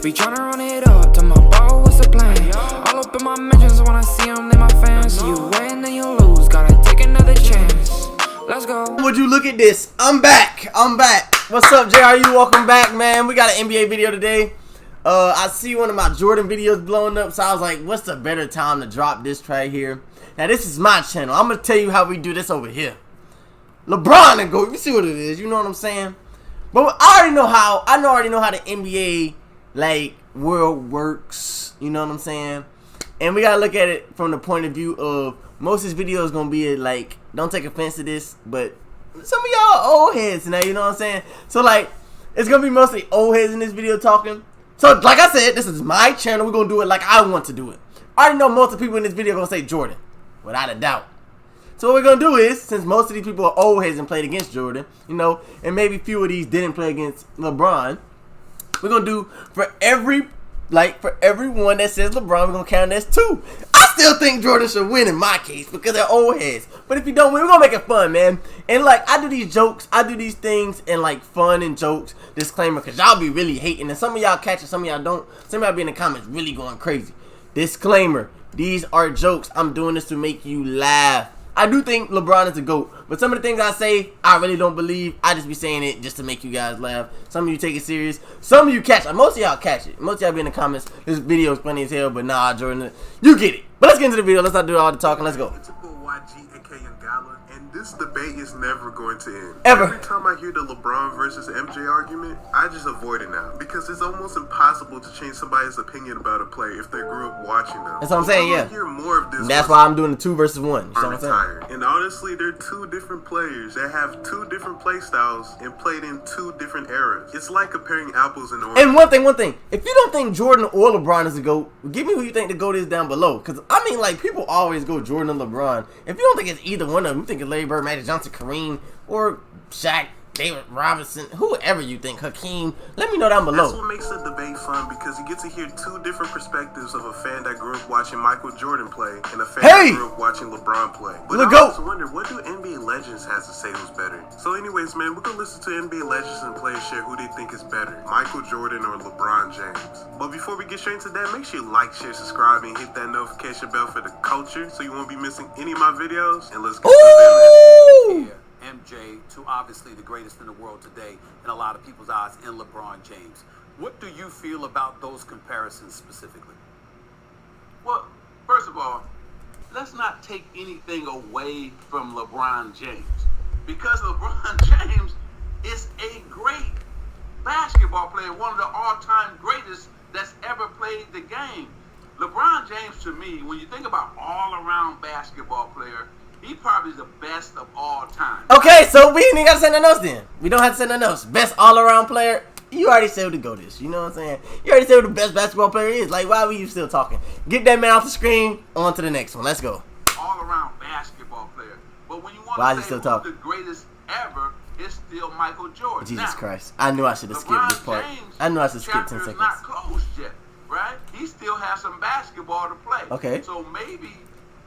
Be tryna run it up to my bro, what's the plan? All up in my mentions when I see them, they my fans. You win and you lose, gotta take another chance. Let's go. Would you look at this? I'm back. What's up, JRU? Welcome back, man. We got an NBA video today. I see one of my Jordan videos blowing up, so I was like, what's the better time to drop this right here? Now, this is my channel. I'm going to tell you how we do this over here. LeBron and go. You see what it is. You know what I'm saying? But I already know how the NBA, like, world works. You know what I'm saying? And we got to look at it from the point of view of most of this video is going to be, like, don't take offense to this, but some of y'all are old heads now, you know what I'm saying? So, like, it's going to be mostly old heads in this video talking. So, like I said, this is my channel. We're going to do it like I want to do it. I already know most of the people in this video are going to say Jordan, without a doubt. So, what we're going to do is, since most of these people are old heads and played against Jordan, you know, and maybe few of these didn't play against LeBron, we're going to do for everyone that says LeBron, we're going to count it as 2. I still think Jordan should win in my case because they're old heads. But if you don't win, we're going to make it fun, man. And, like, I do these jokes, I do these things and, like, fun and jokes, disclaimer, because y'all be really hating. And some of y'all catch it, some of y'all don't. Some of y'all be in the comments really going crazy. Disclaimer, these are jokes. I'm doing this to make you laugh. I do think LeBron is a GOAT, but some of the things I say, I really don't believe. I just be saying it just to make you guys laugh. Some of you take it serious. Some of you catch it. Most of y'all catch it. Most of y'all be in the comments, this video is funny as hell, but nah, Jordan, you get it. But let's get into the video. Let's not do all the talking. Let's go. This debate is never going to end. Ever. Every time I hear the LeBron versus MJ argument, I just avoid it now. Because it's almost impossible to change somebody's opinion about a player if they grew up watching them. That's what I'm saying, yeah. Hear more of this. And that's why I'm doing the 2 versus 1. You know what I'm saying? And honestly, they're 2 different players that have 2 different play styles and played in 2 different eras. It's like comparing apples and oranges. And one thing. If you don't think Jordan or LeBron is a GOAT, give me who you think the GOAT is down below. Because, I mean, like, people always go Jordan and LeBron. If you don't think it's either one of them, you think it's Larry Bird, Magic Johnson, Kareem, or Shaq, David Robinson, whoever you think, Hakeem, let me know down below. That's what makes the debate fun, because you get to hear 2 different perspectives of a fan that grew up watching Michael Jordan play and a fan that grew up watching LeBron play. But I always wonder, what do NBA legends have to say who's better? So anyways, man, we're going to listen to NBA legends and players share who they think is better, Michael Jordan or LeBron James. But before we get straight into that, make sure you like, share, subscribe, and hit that notification bell for the culture so you won't be missing any of my videos. And let's get to it. MJ to obviously the greatest in the world today in a lot of people's eyes in LeBron James. What do you feel about those comparisons specifically? Well, first of all, let's not take anything away from LeBron James, because LeBron James is a great basketball player, one of the all-time greatest that's ever played the game. LeBron James, to me, when you think about all-around basketball player, he probably is the best of all time. Okay, so we ain't got to say nothing else then. We don't have to say nothing else. Best all-around player. You already said who the GOAT is. You know what I'm saying? You already said who the best basketball player is. Like, why were you still talking? Get that man off the screen. On to the next one. Let's go. All-around basketball player. But when you want why to is say he still talking? the greatest ever, it's still Michael Jordan. Jesus now, Christ. I knew I should have skipped this part. I knew I should skip 10 seconds. Is not closed yet, right? He still has some basketball to play. Okay. So maybe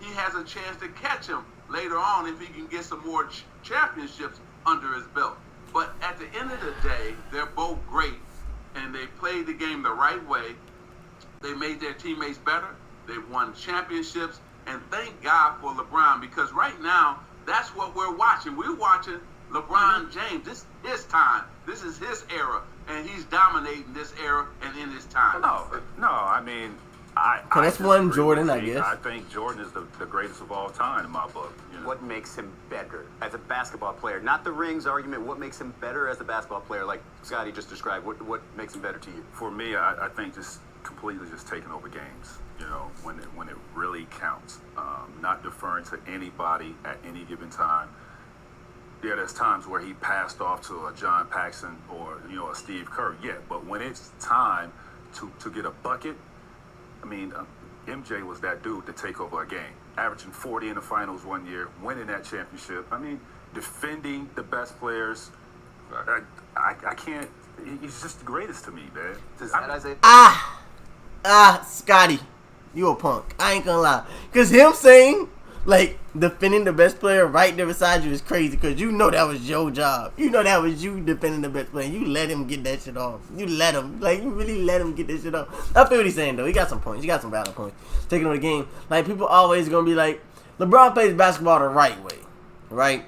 he has a chance to catch him later on if he can get some more championships under his belt. But at the end of the day, they're both great, and they played the game the right way. They made their teammates better. They won championships, and thank God for LeBron, because right now, that's what we're watching. We're watching LeBron James. This is his time. This is his era, and he's dominating this era and in his time. No, I mean, so that's one Jordan, I guess. I think Jordan is the greatest of all time in my book. You know? What makes him better as a basketball player? Not the rings argument. What makes him better as a basketball player, like Scotty just described? What makes him better to you? For me, I think just completely just taking over games. You know, when it really counts, not deferring to anybody at any given time. Yeah, there's times where he passed off to a John Paxson or a Steve Kerr. Yeah, but when it's time to get a bucket. I mean, MJ was that dude to take over a game, averaging 40 in the finals one year, winning that championship. I mean, defending the best players. I can't. He's just the greatest to me, man. Scotty, you a punk. I ain't gonna lie. Because him saying like, defending the best player right there beside you is crazy because you know that was your job. You know that was you defending the best player. You let him get that shit off. You let him. Like, you really let him get that shit off. I feel what he's saying, though. He got some points. He got some valid points. Taking over the game. Like, people always going to be like, LeBron plays basketball the right way, right?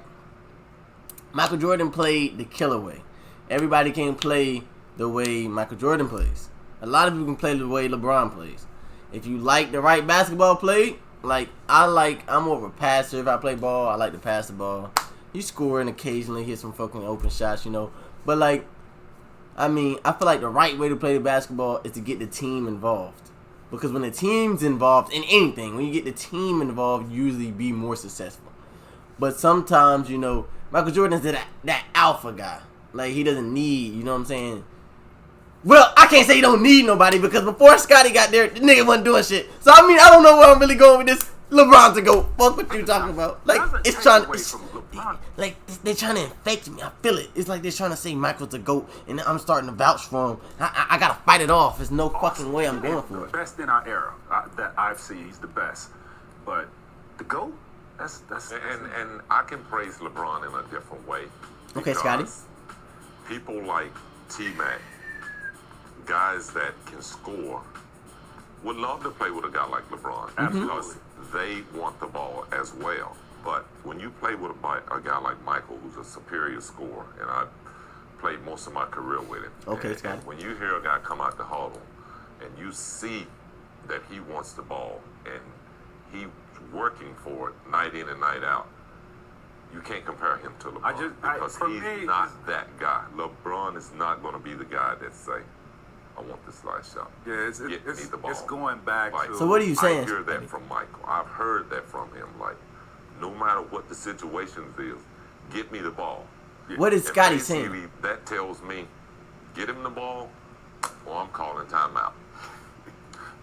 Michael Jordan played the killer way. Everybody can't play the way Michael Jordan plays. A lot of people can play the way LeBron plays. If you like the right basketball play, like, I'm more of a passer. If I play ball, I like to pass the ball. You score and occasionally hit some fucking open shots, you know. But, like, I mean, I feel like the right way to play the basketball is to get the team involved. Because when the team's involved in anything, when you get the team involved, you usually be more successful. But sometimes, you know, Michael Jordan's that alpha guy. Like, he doesn't need, you know what I'm saying? Well, I can't say he don't need nobody because before Scotty got there, the nigga wasn't doing shit. So, I mean, I don't know where I'm really going with this. LeBron to go. Fuck what you talking about. Like, it's trying to... Like, they're trying to infect me. I feel it. It's like they're trying to say Michael's the GOAT, and I'm starting to vouch for him. I gotta fight it off. There's no fucking way I'm going for it. Best in our era that I've seen. He's the best. But the GOAT? That's and I can praise LeBron in a different way. Okay, Scotty. People like T-Mac, guys that can score, would love to play with a guy like LeBron because they want the ball as well. But when you play with a guy like Michael, who's a superior scorer, and I played most of my career with him. Okay, Scotty. And when you hear a guy come out the huddle and you see that he wants the ball and he's working for it night in and night out, you can't compare him to LeBron because he's not that guy. LeBron is not going to be the guy that say, I want this slide shot. Yeah, it's going back to... So what are you saying? I hear that from Michael. I've heard that from him. Like, no matter what the situation is, get me the ball. What is Scotty saying? That tells me, get him the ball or I'm calling timeout.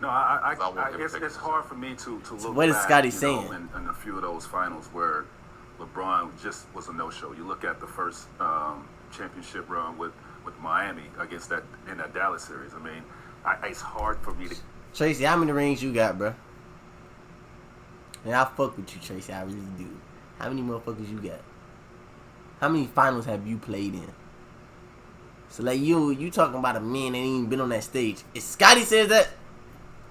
No, it's hard for me to look so what is Scotty saying? In a few of those finals where LeBron just was a no-show. You look at the first championship run with Miami against in that Dallas series. I mean, it's hard for me to... Tracy, how many rings you got, bro? And I fuck with you, Tracy. I really do. How many motherfuckers you got? How many finals have you played in? So, like, you talking about a man that ain't even been on that stage. If Scotty says that,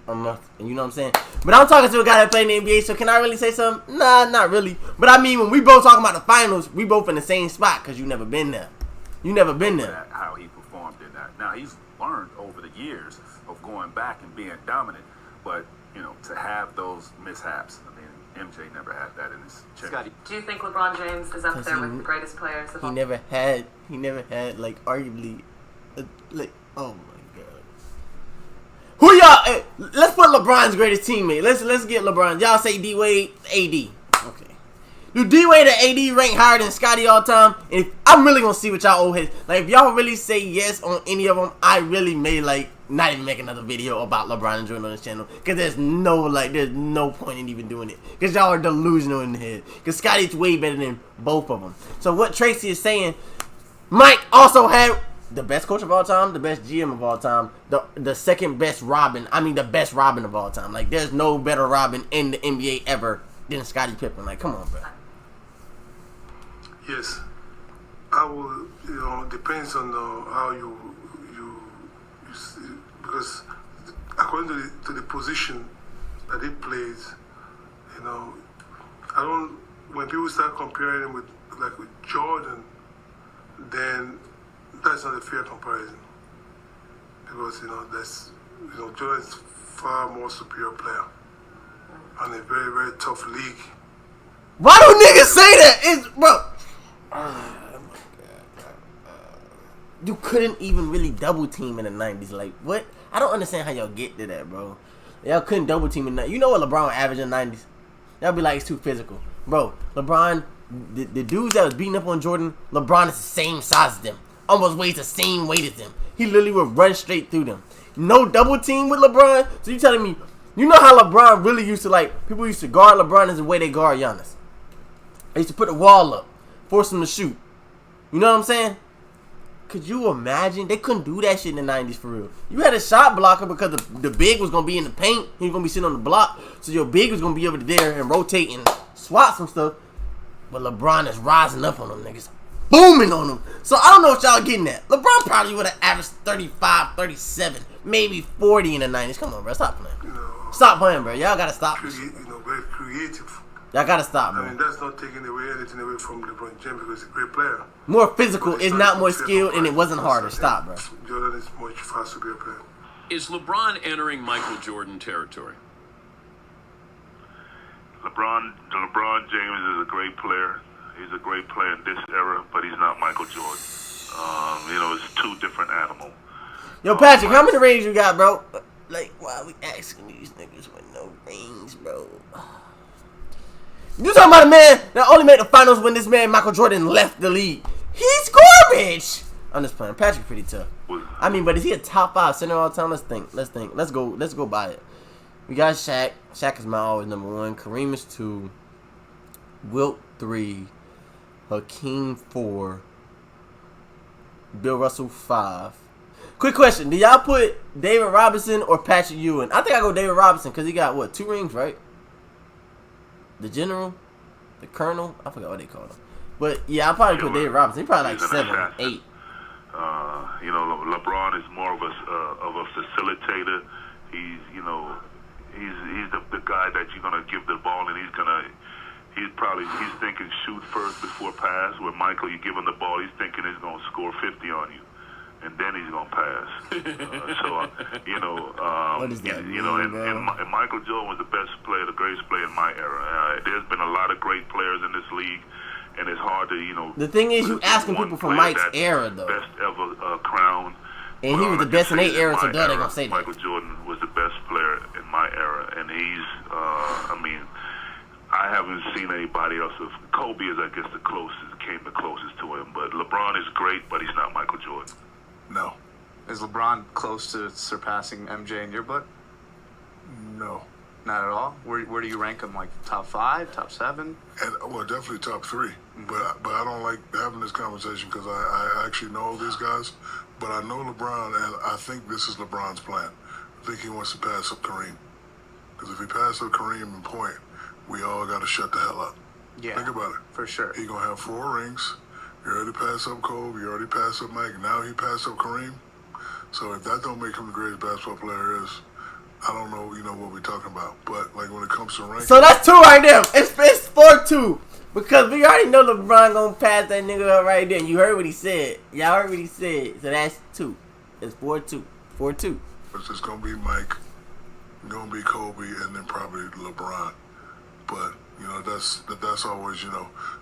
I'm not, you know what I'm saying? But I'm talking to a guy that played in the NBA, so can I really say something? Nah, not really. But I mean, when we both talking about the finals, we both in the same spot because you never been there. You never been there. How he performed in that. Now, he's learned over the years of going back and being dominant, but, you know, to have those mishaps, I mean, MJ never had that in his championship. Do you think LeBron James is up there with the greatest players of all time? He never had, like, arguably, like, oh my God. Who y'all, let's put LeBron's greatest teammate. Let's get LeBron. Y'all say D-Wade, AD. Okay. Do D-Wade and AD rank higher than Scotty all time? And if, I'm really going to see what y'all old heads. Like, if y'all really say yes on any of them, I really may, like, not even make another video about LeBron and Jordan on this channel. Because there's no point in even doing it. Because y'all are delusional in the head. Because Scotty's way better than both of them. So what Tracy is saying, Mike also had the best coach of all time, the best GM of all time, the second best Robin. I mean, the best Robin of all time. Like, there's no better Robin in the NBA ever than Scottie Pippen. Like, come on, bro. Yes, I will. You know, depends on how you see, because according to the position that he plays, you know, I don't. When people start comparing him with Jordan, then that's not a fair comparison, because Jordan is far more superior player and a very, very tough league. Why do niggas say that? It's, bro. Oh my God. You couldn't even really double team in the 90s. Like, what? I don't understand how y'all get to that, bro. Y'all couldn't double team in the 90s. You know what LeBron averaged in the 90s? Y'all be like, it's too physical. Bro, LeBron, the dudes that was beating up on Jordan, LeBron is the same size as them. Almost weighs the same weight as them. He literally would run straight through them. No double team with LeBron? So you telling me, you know how LeBron really used to, like, people used to guard LeBron as the way they guard Giannis. They used to put the wall up. Force him to shoot. You know what I'm saying? Could you imagine? They couldn't do that shit in the 90s for real. You had a shot blocker because the big was going to be in the paint. He was going to be sitting on the block. So your big was going to be over there and rotate and swat some stuff. But LeBron is rising up on them niggas. Booming on them. So I don't know what y'all getting at. LeBron probably would have averaged 35, 37, maybe 40 in the 90s. Come on, bro. Stop playing. Stop playing, bro. Y'all gotta stop. Very creative. Y'all gotta stop, bro. I mean, that's not taking anything away from LeBron James because he's a great player. More physical is not more skilled, and it wasn't harder. Stop, bro. Jordan is much faster player. Is LeBron entering Michael Jordan territory? LeBron James is a great player. He's a great player in this era, but he's not Michael Jordan. It's two different animals. Yo, Patrick, how many rings you got, bro? Like, why are we asking these niggas with no rings, bro? You talking about a man that only made the finals when this man Michael Jordan left the league? He's garbage. I'm just playing. Patrick pretty tough. I mean, but is he a top 5 center all time? Let's think. Let's go by it. We got Shaq. Shaq is my always number 1. Kareem is 2. Wilt 3. Hakeem 4. Bill Russell 5. Quick question: do y'all put David Robinson or Patrick Ewing? I think I go David Robinson because he got what, 2 rings, right? The general, the colonel. I forgot what they call him. But yeah, I'll probably put David Robinson. He probably like 7, 8. LeBron is more of a facilitator. He's the guy that you're gonna give the ball, and he's thinking shoot first before pass. With Michael, you give him the ball, he's thinking he's gonna score 50 on you, and then he's gonna pass. What does that mean, and Michael Jordan was the best player, the greatest player in my era. There's been a lot of great players in this league, and it's hard to The thing is, you asking people from Mike's era though. Best ever crown. And he was the best in 8 eras, so they're gonna say that. Michael Jordan was the best player in my era, and he's, I haven't seen anybody else. Kobe is, I guess, came the closest to him. But LeBron is great, but he's not Michael Jordan. No. Is LeBron close to surpassing MJ in your book? No. Not at all? Where do you rank him? Like top 5, top 7? Well, definitely top 3. But I don't like having this conversation because I actually know these guys. But I know LeBron, and I think this is LeBron's plan. I think he wants to pass up Kareem. Because if he passes up Kareem in point, we all got to shut the hell up. Yeah. Think about it. For sure. He going to have 4 rings. You already passed up Kobe. You already passed up Mike. Now he passed up Kareem. So if that don't make him the greatest basketball player is, I don't know, what we're talking about. But, like, when it comes to ranking. So that's 2 right there. It's 4-2. Because we already know LeBron gonna pass that nigga up right there. You heard what he said. Y'all heard what he said. So that's 2. It's 4-2. 4-2. It's just gonna be Mike, gonna be Kobe, and then probably LeBron. But that's always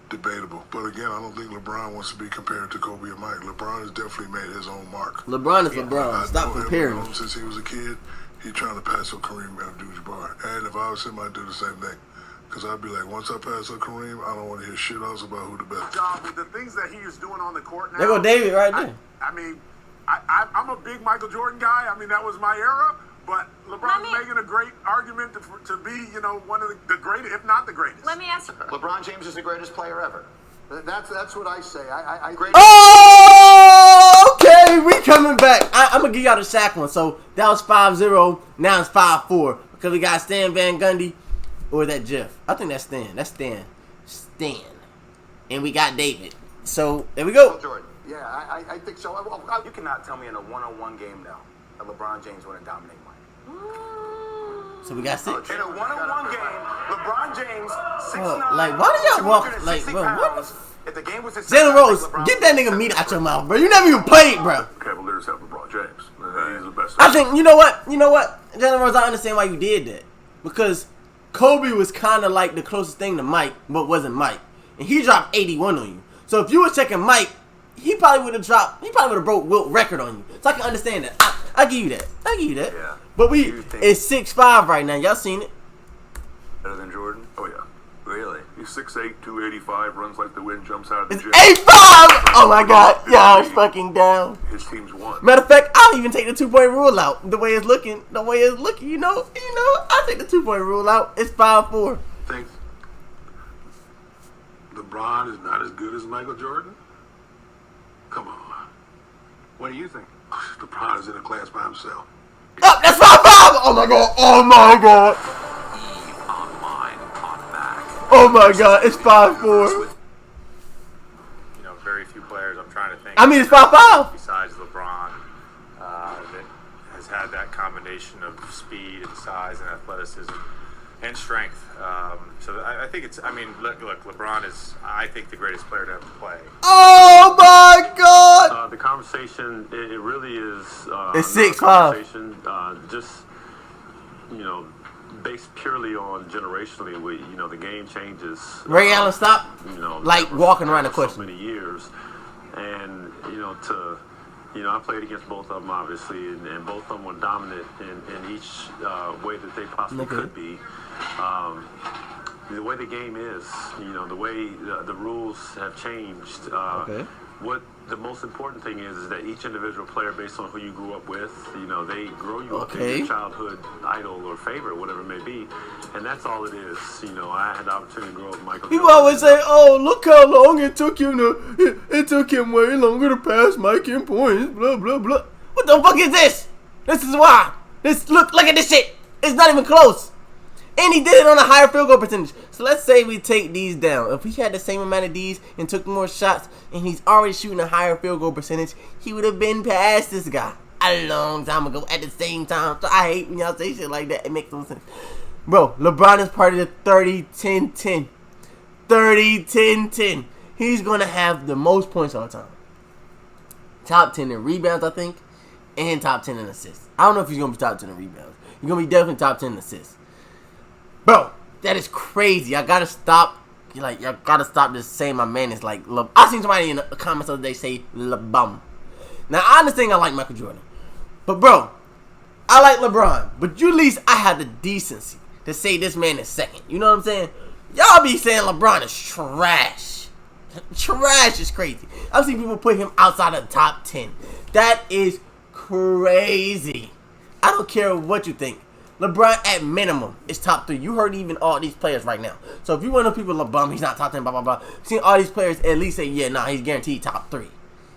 debatable. But again, I don't think LeBron wants to be compared to Kobe and Mike. LeBron has definitely made his own mark. LeBron is LeBron. Stop comparing him. Since he was a kid, he trying to pass up Kareem Abdul-Jabbar. And if I was him, I'd do the same thing. Because I'd be like, once I pass up Kareem, I don't want to hear shit else about who the best. With the things that he is doing on the court now. There go David right there. I'm a big Michael Jordan guy. I mean, that was my era. But LeBron's making a great argument to be, one of the greatest, if not the greatest. Let me ask you. LeBron James is the greatest player ever. That's what I say. Oh, okay, we coming back. I'm going to give y'all the Shaq one. So that was 5-0. Now it's 5-4. Because we got Stan Van Gundy. Or is that Jeff? I think that's Stan. That's Stan. And we got David. So, there we go. Jordan. Yeah, I think so. You cannot tell me in a one-on-one game now that LeBron James want to dominate Mike. So we got 6. In a one-on-one game, LeBron James, 6'9", like, why do y'all walk? Like, bro, what? If the game was Jalen Rose, get that nigga meat out your mouth, bro. You never even played, bro. Cavaliers have LeBron James. He's the best. I think, you know what? Jalen Rose, I understand why you did that. Because Kobe was kind of like the closest thing to Mike, but wasn't Mike. And he dropped 81 on you. So if you were checking Mike, he probably would have broke Wilt's record on you. So I can understand that. I give you that. Yeah. But it's 6'5" right now. Y'all seen it? Better than Jordan? Oh, yeah. Really? He's 6'8", 285, runs like the wind, jumps out of the gym. 8'5"! Oh, my God. Y'all is fucking down. His team's won. Matter of fact, I'll even take the 2-point rule out. The way it's looking, I'll take the 2-point rule out. It's 5-4. Think LeBron is not as good as Michael Jordan? Come on. What do you think? LeBron is in a class by himself. Oh, that's 5-5! Oh, my God. Oh my God, it's 5'4". You know, very few players. I'm trying to think. I mean, it's 5'5". Besides LeBron, that has had that combination of speed and size and athleticism and strength. So I think it's. I mean, look, LeBron is, I think, the greatest player to ever play. Oh my God! The conversation, it really is. It's 6'5". Just, you know, based purely on generationally, you know, the game changes. Ray Allen, stop. You know, like walking around the question. So many years, and you know, I played against both of them obviously, and both of them were dominant in each way that they possibly could be. The way the game is, you know, the way the rules have changed. What the most important thing is that each individual player, based on who you grew up with, you know, they grow you up in your childhood idol or favorite, whatever it may be, and that's all it is. You know, I had the opportunity to grow up with Michael. People always say, "Oh, look how long it took him to. It took him way longer to pass Mike in points." Blah blah blah. What the fuck is this? This is why. Look at this shit. It's not even close. And he did it on a higher field goal percentage. So let's say we take these down. If he had the same amount of D's and took more shots, and he's already shooting a higher field goal percentage, he would have been past this guy a long time ago at the same time. So I hate when y'all say shit like that. It makes no sense. Bro, LeBron is part of the 30-10-10. 30-10-10. He's going to have the most points all the time. Top 10 in rebounds, I think, and top 10 in assists. I don't know if he's going to be top 10 in rebounds. He's going to be definitely top 10 in assists. Bro, that is crazy. I gotta stop. Y'all gotta stop just saying my man is like. I seen somebody in the comments the other day say LeBron. Now I understand I like Michael Jordan, but bro, I like LeBron. But you at least I have the decency to say this man is second. You know what I'm saying? Y'all be saying LeBron is trash. Trash is crazy. I've seen people put him outside of the top 10. That is crazy. I don't care what you think. LeBron at minimum is top 3. You heard even all these players right now. So if you want to know people LeBron, he's not top 10, blah, blah, blah. Seeing all these players at least say, yeah, nah, he's guaranteed top 3.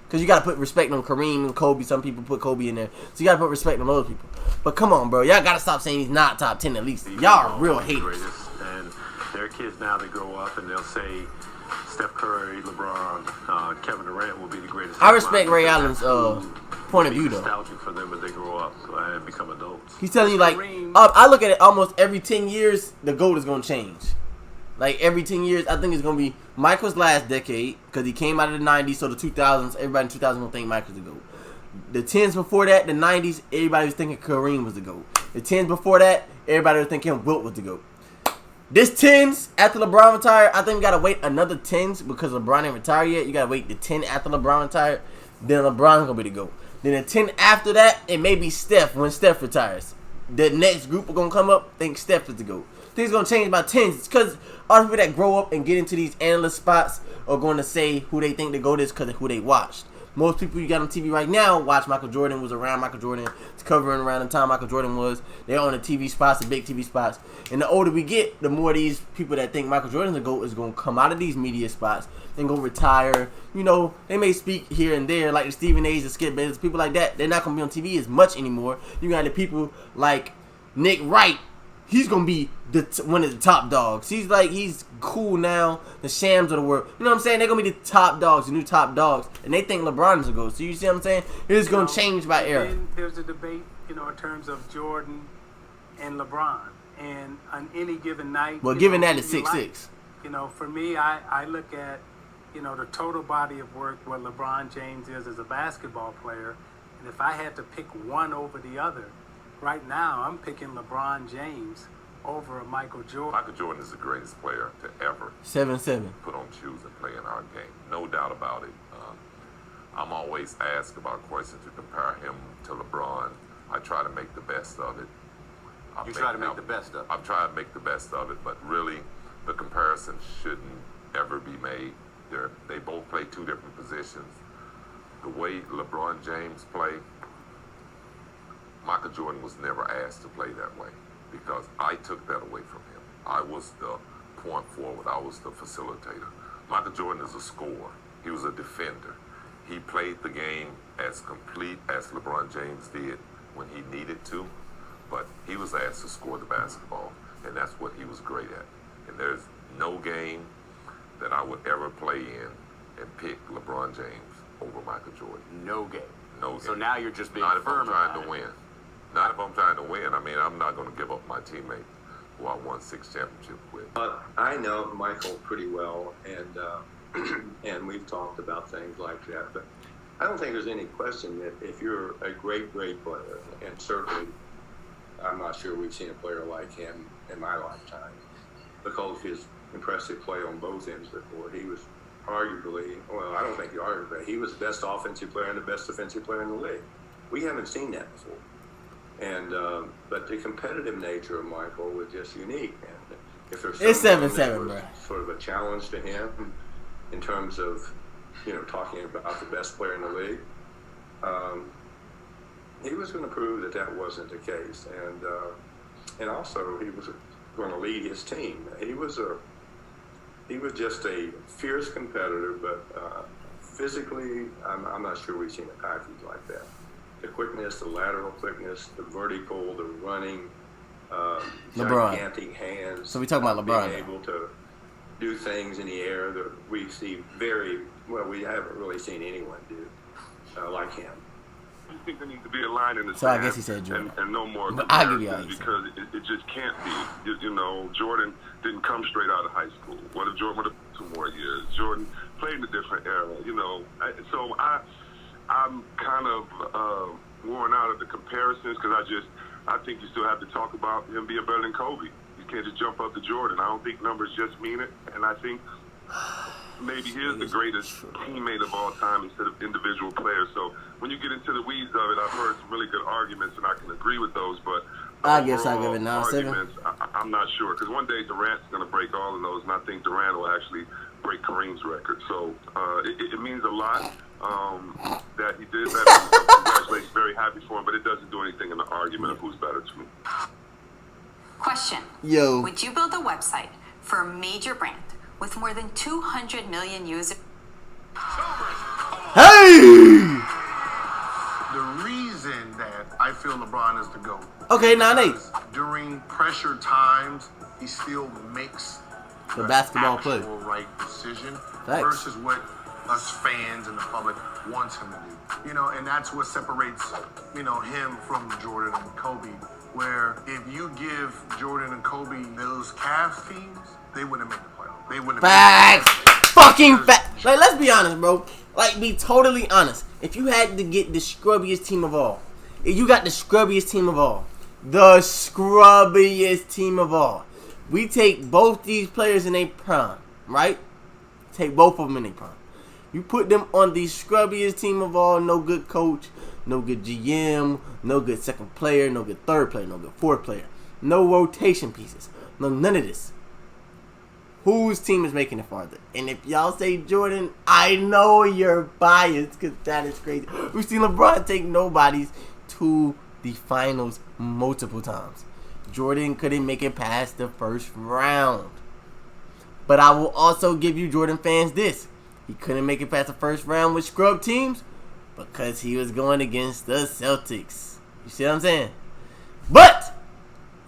Because you got to put respect on Kareem and Kobe. Some people put Kobe in there. So you got to put respect on those people. But come on, bro. Y'all got to stop saying he's not top 10 at least. Y'all are real haters. And there are kids now that grow up and they'll say Steph Curry, LeBron, Kevin Durant will be the greatest. I respect Ray Allen's point of view, though. Nostalgic for them as they grow up and become adults. He's telling you, like, I look at it almost every 10 years, the GOAT is going to change. Like, every 10 years, I think it's going to be Michael's last decade, because he came out of the 90s, so the 2000s, everybody in 2000 going to think Michael's the GOAT. The 10s before that, the 90s, everybody was thinking Kareem was the GOAT. The 10s before that, everybody was thinking Wilt was the GOAT. This 10s, after LeBron retired, I think we got to wait another 10s, because LeBron ain't retired yet. You got to wait the 10 after LeBron retired, then LeBron's going to be the GOAT. Then the 10 after that, it may be Steph when Steph retires. The next group are going to come up, think Steph is the GOAT. Things going to change by 10s. It's because all the people that grow up and get into these analyst spots are going to say who they think the GOAT is because of who they watched. Most people you got on TV right now watch Michael Jordan, was around Michael Jordan. It's covering around the time Michael Jordan was. They're on the TV spots, the big TV spots. And the older we get, the more these people that think Michael Jordan's a GOAT is going to come out of these media spots and go retire. You know, they may speak here and there, like the Stephen A's, the Skip Bayless, people like that. They're not going to be on TV as much anymore. You got the people like Nick Wright. He's going to be one of the top dogs. He's cool now. The Shams of the world. You know what I'm saying? They're going to be the top dogs, the new top dogs. And they think LeBron's a GOAT. So you see what I'm saying? It's going to change by era. Then there's a debate, you know, in terms of Jordan and LeBron. And on any given night. Well, given that it's 6'6". You know, for me, I look at, you know, the total body of work what LeBron James is as a basketball player. And if I had to pick one over the other, right now, I'm picking LeBron James over Michael Jordan. Michael Jordan is the greatest player to ever 7'7" put on shoes and play in our game. No doubt about it. I'm always asked about questions to compare him to LeBron. I try to make the best of it. You try to make the best of it. I'm trying to make the best of it, but really, the comparison shouldn't ever be made. They both play two different positions. The way LeBron James played, Michael Jordan was never asked to play that way because I took that away from him. I was the point forward. I was the facilitator. Michael Jordan is a scorer. He was a defender. He played the game as complete as LeBron James did when he needed to, but he was asked to score the basketball, and that's what he was great at. And there's no game that I would ever play in and pick LeBron James over Michael Jordan. No game. No game. So now you're just being Not if I'm firm trying about to win. Not if I'm trying to win. I mean, I'm not going to give up my teammate who I won 6 championships with. But I know Michael pretty well, and and we've talked about things like that. But I don't think there's any question that if you're a great player, and certainly I'm not sure we've seen a player like him in my lifetime, because of his impressive play on both ends of the court. He was arguably, well, I don't think he arguably, he was the best offensive player and the best defensive player in the league. We haven't seen that before. And but the competitive nature of Michael was just unique. And if there's it's 7-7, bro, sort of a challenge to him in terms of, you know, talking about the best player in the league, he was going to prove that that wasn't the case. And also he was going to lead his team. He was just a fierce competitor, but physically, I'm not sure we've seen a package like that. The quickness, the lateral quickness, the vertical, the running, LeBron. gigantic hands. So we talking about LeBron. Being able to do things in the air that we see very well. We haven't really seen anyone do like him. I think there needs to be a line in the So I guess he said Jordan. and no more But I'll give you all because it just can't be. You know, Jordan didn't come straight out of high school. What if Jordan would have 2 more years? Jordan played in a different era. You know, so I'm kind of worn out of the comparisons because I think you still have to talk about him being better than Kobe. You can't just jump up to Jordan. I don't think numbers just mean it, and I think maybe he is the greatest teammate of all time instead of individual players. So when you get into the weeds of it, I've heard some really good arguments, and I can agree with those. But I guess I'll give it 9-7. I'm not sure because one day Durant's going to break all of those, and I think Durant will actually break Kareem's record. So it means a lot that he did that. Congratulations, very happy for him, but it doesn't do anything in the argument of who's better to me. Question. Yo. Would you build a website for a major brand with more than 200 million users? Hey! The reason that I feel LeBron is the GOAT. Okay, 9-8. During pressure times, he still makes The basketball play. right decision Thanks. versus what us fans and the public wants him to do. You know, and that's what separates, you know, him from Jordan and Kobe. Where if you give Jordan and Kobe those Cavs teams, they wouldn't make the playoffs. They wouldn't. Facts. Fucking facts. Like, let's be honest, bro. Like, be totally honest. If you had to get the scrubbiest team of all, if you got the scrubbiest team of all, the scrubbiest team of all, we take both these players in a prime, right? Take both of them in a prime. You put them on the scrubbiest team of all, no good coach, no good GM, no good second player, no good third player, no good fourth player, no rotation pieces, none of this. Whose team is making it farther? And if y'all say Jordan, I know you're biased because that is crazy. We've seen LeBron take nobodies to the finals multiple times. Jordan couldn't make it past the first round. But I will also give you Jordan fans this. He couldn't make it past the first round with scrub teams because he was going against the Celtics. You see what I'm saying? But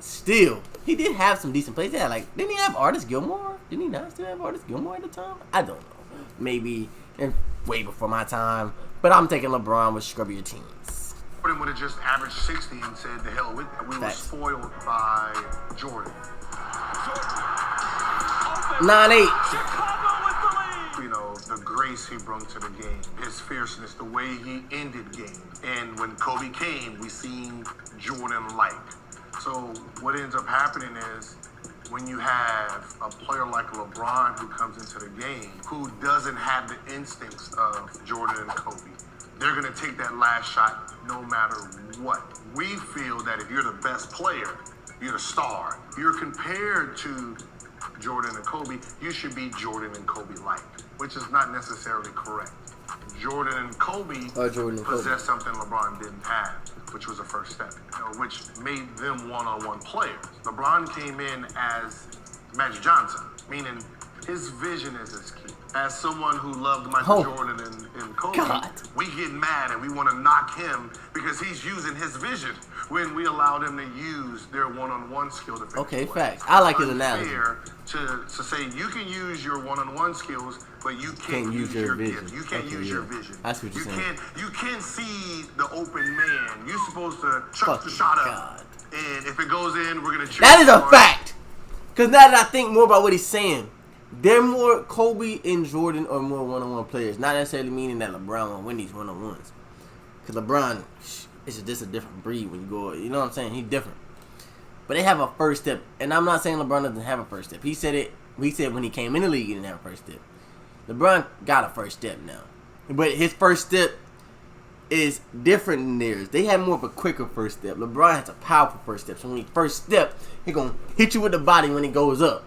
still, he did have some decent plays. Yeah, like, didn't he have Artis Gilmore? Didn't he not still have Artis Gilmore at the time? I don't know. Maybe way before my time. But I'm taking LeBron with scrubbier teams. Jordan would have just averaged 60 and said, the hell with that. We were spoiled by Jordan. 9-8. You know, the grace he brought to the game, his fierceness, the way he ended games. And when Kobe came, we seen Jordan-like. So what ends up happening is when you have a player like LeBron who comes into the game, who doesn't have the instincts of Jordan and Kobe, they're going to take that last shot no matter what. We feel that if you're the best player, you're the star, you're compared to Jordan and Kobe, you should be Jordan and Kobe-like, which is not necessarily correct. Jordan and Kobe possessed something LeBron didn't have, which was a first step, which made them one-on-one players. LeBron came in as Magic Johnson, meaning his vision is his key. as someone who loved Michael Jordan and Kobe, we get mad and we want to knock him because he's using his vision when we allow them to use their one-on-one skill to finish. Okay, facts. I like his analogy. To say you can use your one-on-one skills, but you can't use your vision. You can't use your vision. That's what you're saying. You can't see the open man. You're supposed to chuck the shot up, and if it goes in, we're gonna cheer. That is a fact. Because now that I think more about what he's saying, they're more Kobe and Jordan are more one-on-one players. Not necessarily meaning that LeBron will win these one-on-ones. Because LeBron is just a different breed when you go. You know what I'm saying? He's different. But they have a first step, and I'm not saying LeBron doesn't have a first step. He said it. He said when he came in the league, he didn't have a first step. LeBron got a first step now, but his first step is different than theirs. They have more of a quicker first step. LeBron has a powerful first step. So when he first step, he gonna hit you with the body when it goes up.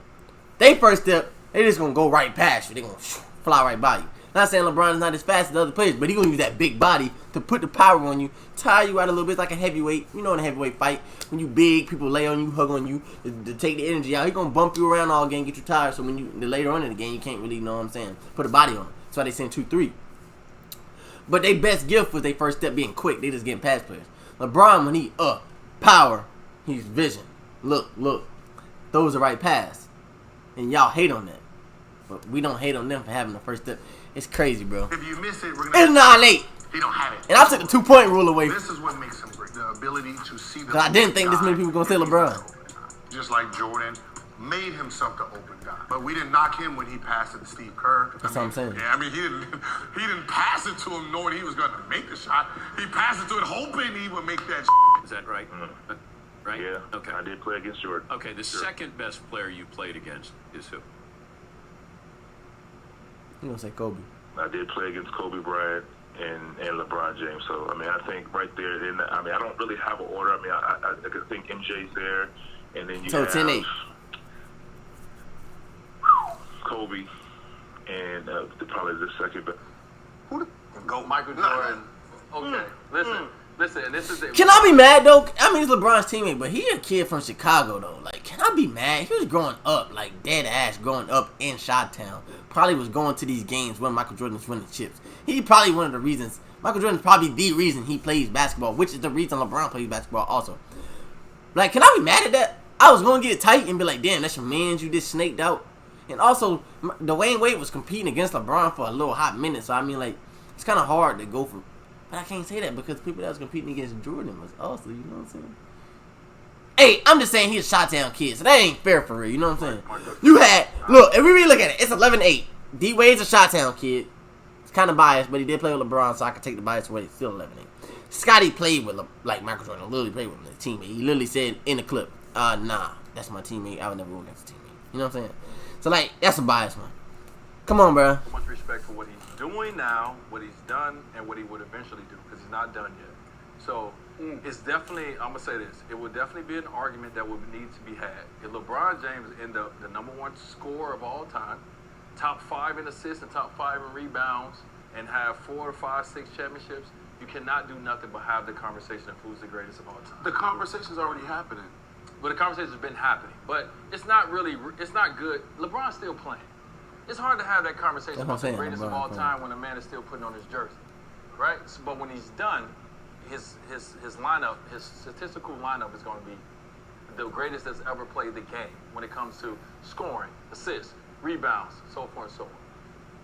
They first step, they just gonna go right past you. They gonna fly right by you. Not saying LeBron is not as fast as the other players, but he gonna use that big body to put the power on you, tire you out a little bit. It's like a heavyweight. You know, in a heavyweight fight, when you big, people lay on you, hug on you to take the energy out. He gonna bump you around all game, get you tired. So when you later on in the game, you can't really know what I'm saying. Put a body on it. That's why they send 2-3. But their best gift was their first step being quick. They just getting past players. LeBron, when he power, he's vision. Look, throws the right pass, and y'all hate on that. But we don't hate on them for having the first step. It's crazy, bro. If you miss it, we're it's 9-8. He don't have it. And I took the 2-point rule away. This is what makes him great. The ability to see the. Because I didn't think this many people were gonna say LeBron. Just like Jordan made himself the open guy, but we didn't knock him when he passed it to Steve Kerr. That's what I'm saying. Yeah, I mean he didn't pass it to him knowing he was going to make the shot. He passed it to it hoping he would make that. Is that right? Mm-hmm. Right? Yeah. Okay. I did play against Jordan. Okay. The second best player you played against is who? You gonna say Kobe? I did play against Kobe Bryant and LeBron James. So I mean, I think right there. I mean, I don't really have an order. I mean, I could think MJ's there, and then you have 10-8. Kobe, and probably the second best. Who the go Michael Jordan? Okay, listen. And this is it. Can I be mad though? I mean, he's LeBron's teammate, but he a kid from Chicago though. Like, can I be mad? He was growing up like dead ass, growing up in Chi-Town. Probably was going to these games when Michael Jordan was winning chips. He probably one of the reasons. Michael Jordan's probably the reason he plays basketball, which is the reason LeBron plays basketball also. Like, can I be mad at that? I was gonna get it tight and be like, damn, that's your man. You just snaked out. And also, Dwayne Wade was competing against LeBron for a little hot minute. So I mean, like, it's kind of hard to go for. But I can't say that because people that was competing against Jordan was also, you know what I'm saying? Hey, I'm just saying he's a Chi-Town kid, so that ain't fair for real. You know what I'm saying? You had look, if we really look at it, it's 11-8. D Wade's a Chi-Town kid. It's kind of biased, but he did play with LeBron, so I could take the bias away. It's still 11-8. Scotty played with like Michael Jordan. Literally played with him, his teammate. He literally said in the clip, "Nah, that's my teammate. I would never go against a teammate." You know what I'm saying? So like, that's a biased one. Come on, bro. Much respect for what he's doing now, what he's done, and what he would eventually do, because he's not done yet. So it's definitely, I'm gonna say this, it would definitely be an argument that would need to be had. If LeBron James end up the #1 scorer of all time, top 5 in assists and top 5 in rebounds, and have 4, 5, 6 championships, you cannot do nothing but have the conversation of who's the greatest of all time. The conversation's already happening. But the conversation's been happening. But it's not good. LeBron's still playing. It's hard to have that conversation about the greatest of all time when a man is still putting on his jersey, right? So, but when he's done, his lineup, his statistical lineup is going to be the greatest that's ever played the game when it comes to scoring, assists, rebounds, so forth and so on.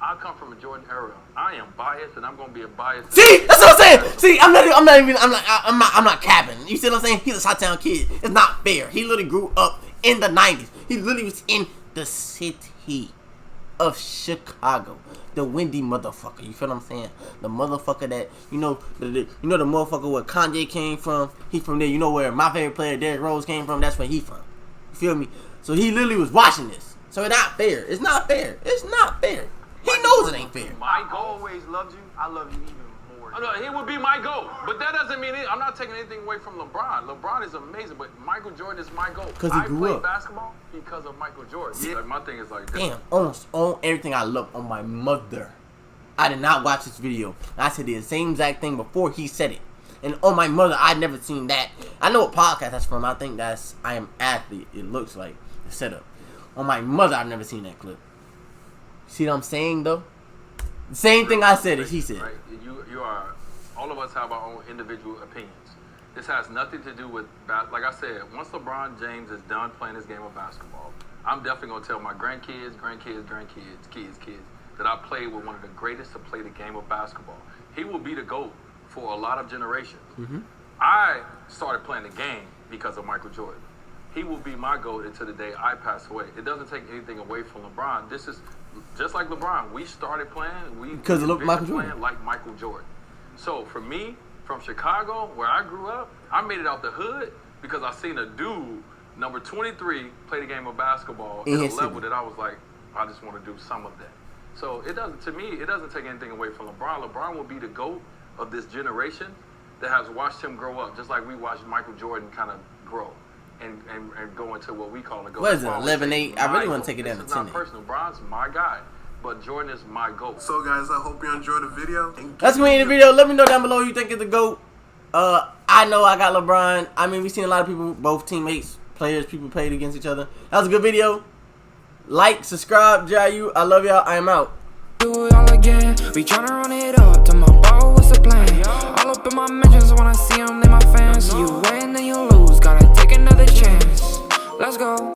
I come from a Jordan era. I am biased, and I'm going to be a biased. See, that's what I'm saying. See, I'm not capping. You see what I'm saying? He's a Chi-Town kid. It's not fair. He literally grew up in the 90s. He literally was in the city of Chicago, the windy motherfucker. You feel what I'm saying? The motherfucker that the motherfucker where Kanye came from. He from there. You know where my favorite player Derrick Rose came from. That's where he from. You feel me? So he literally was watching this. So it's not fair. It's not fair. It's not fair. He knows it ain't fair. I always loved you. I love you even more. Oh, no, he would be my GOAT. But that doesn't mean I'm not taking anything away from LeBron. LeBron is amazing, but Michael Jordan is my GOAT. Because he grew up. I played basketball because of Michael Jordan. Yeah. Like, my thing is like this. Damn, on everything I love on my mother. I did not watch this video. I said the same exact thing before he said it. And on my mother, I'd never seen that. I know what podcast that's from. I think that's I Am Athlete. It looks like the setup. On my mother, I've never seen that clip. See what I'm saying though? The same thing I said as he said. Right? You are. All of us have our own individual opinions. This has nothing to do with, like I said, once LeBron James is done playing this game of basketball, I'm definitely going to tell my grandkids, kids, that I played with one of the greatest to play the game of basketball. He will be the GOAT for a lot of generations. I started playing the game because of Michael Jordan. He will be my GOAT until the day I pass away. It doesn't take anything away from LeBron. This is just like LeBron. We started playing, because of Michael Jordan. Playing like Michael Jordan. So for me, from Chicago, where I grew up, I made it out the hood because I seen a dude, number 23, play the game of basketball at a level that I was like, I just want to do some of that. So it doesn't, to me, it doesn't take anything away from LeBron. LeBron will be the GOAT of this generation that has watched him grow up, just like we watched Michael Jordan kind of grow and go into what we call a GOAT. What is it, 11-8? I really want to take it down to 10. It's not personal. LeBron's my guy, but Jordan is my GOAT. So guys, I hope you enjoyed the video. That's me in the video. Let me know down below who you think is the GOAT. I know I got LeBron. I mean, we've seen a lot of people, both teammates, players, people played against each other. That was a good video. Like, subscribe, JIU. I love y'all. I am out. Do it all again. We tryna run it up to my ball. What's the plan? All up in my mentions when I see them, they my fans. You win, then you lose. Gotta take another chance. Let's go.